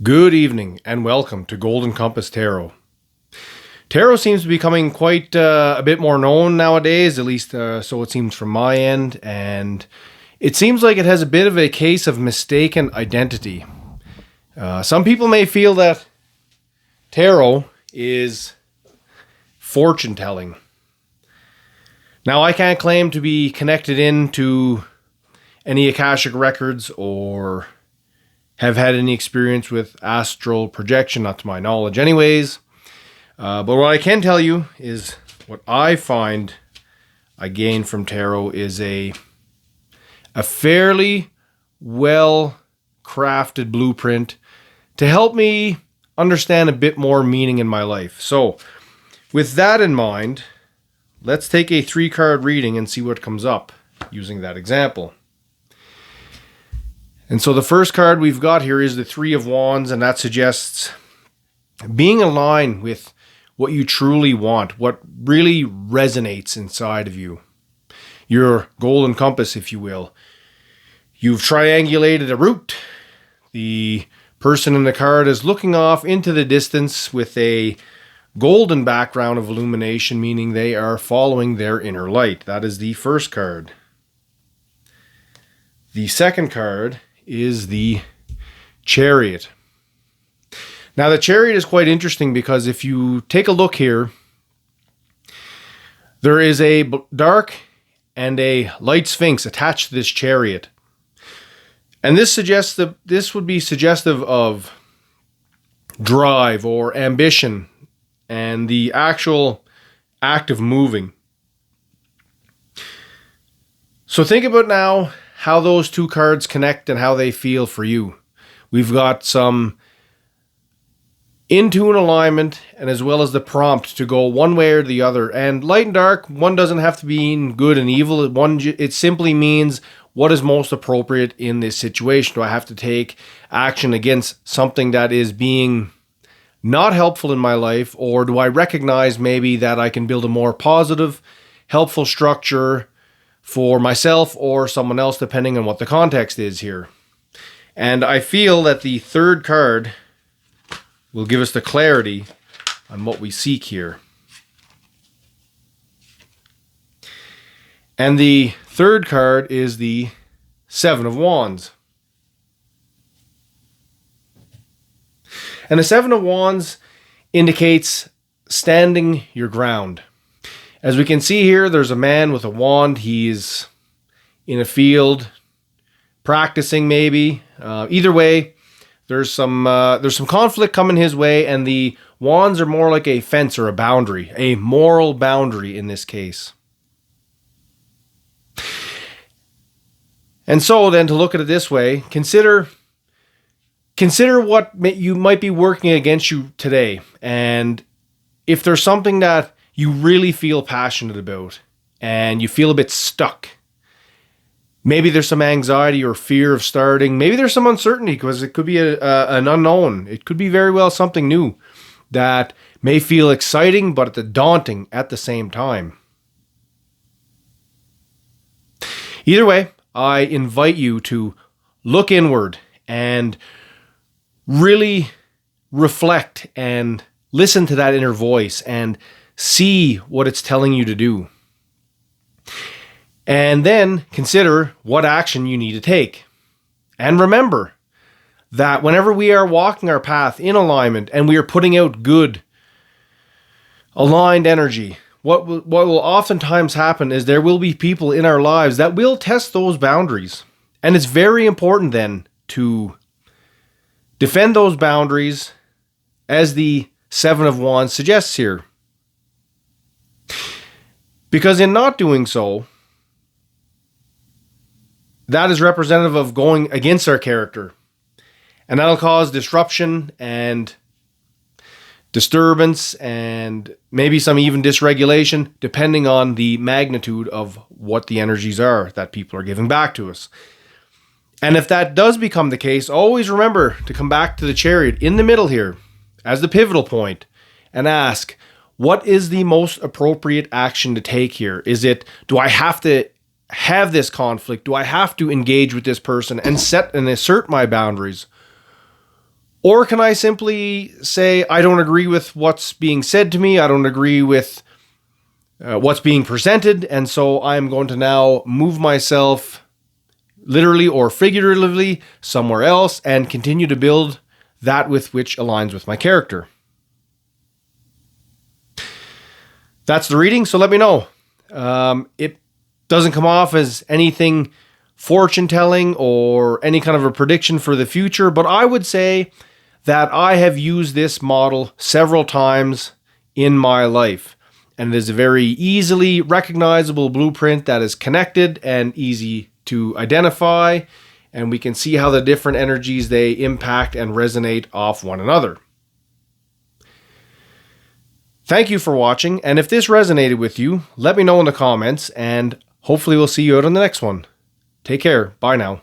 Good evening and welcome to Golden Compass Tarot. Tarot seems to be becoming quite a bit more known nowadays, at least so it seems from my end, and it seems like it has a bit of a case of mistaken identity. Some people may feel that tarot is fortune telling. Now, I can't claim to be connected into any Akashic records or have had any experience with astral projection, not to my knowledge anyways. But what I can tell you is what I find I gain from tarot is a fairly well crafted blueprint to help me understand a bit more meaning in my life. So with that in mind, let's take a 3-card reading and see what comes up using that example. And so the first card we've got here is the 3 of Wands, and that suggests being aligned with what you truly want, what really resonates inside of you. Your golden compass, if you will. You've triangulated a route. The person in the card is looking off into the distance with a golden background of illumination, meaning they are following their inner light. That is the first card. The second card is the Chariot. Now, the Chariot is quite interesting because if you take a look here, there is a dark and a light sphinx attached to this Chariot. And this suggests that this would be suggestive of drive or ambition and the actual act of moving. So think about now how those 2 cards connect and how they feel for you. We've got some in-tune alignment and as well as the prompt to go one way or the other. And light and dark, one doesn't have to mean good and evil. It simply means what is most appropriate in this situation. Do I have to take action against something that is being not helpful in my life, or do I recognize maybe that I can build a more positive, helpful structure for myself or someone else, depending on what the context is here. And I feel that the 3rd card will give us the clarity on what we seek here. And the 3rd card is the 7 of Wands. And the 7 of Wands indicates standing your ground. As we can see here, there's a man with a wand. He's in a field, practicing maybe. Either way, there's some conflict coming his way, and the wands are more like a fence or a boundary, a moral boundary in this case. And so then, to look at it this way, consider what you might be working against you today, and if there's something that you really feel passionate about and you feel a bit stuck. Maybe there's some anxiety or fear of starting. Maybe there's some uncertainty because it could be an unknown. It could be very well something new that may feel exciting but daunting at the same time. Either way, I invite you to look inward and really reflect and listen to that inner voice and see what it's telling you to do. And then consider what action you need to take. And remember that whenever we are walking our path in alignment and we are putting out good, aligned energy, what will oftentimes happen is there will be people in our lives that will test those boundaries. And it's very important then to defend those boundaries as the 7 of Wands suggests here. Because in not doing so, that is representative of going against our character. And that'll cause disruption and disturbance and maybe some even dysregulation, depending on the magnitude of what the energies are that people are giving back to us. And if that does become the case, always remember to come back to the Chariot in the middle here as the pivotal point and ask, what is the most appropriate action to take here? Is it, do I have to have this conflict? Do I have to engage with this person and set and assert my boundaries? Or can I simply say, I don't agree with what's being said to me, I don't agree with what's being presented, and so I'm going to now move myself literally or figuratively somewhere else and continue to build that with which aligns with my character. That's the reading, so let me know. It doesn't come off as anything fortune telling or any kind of a prediction for the future, but I would say that I have used this model several times in my life. And it is a very easily recognizable blueprint that is connected and easy to identify. And we can see how the different energies they impact and resonate off one another. Thank you for watching. And if this resonated with you, let me know in the comments and hopefully we'll see you out on the next one. Take care. Bye now.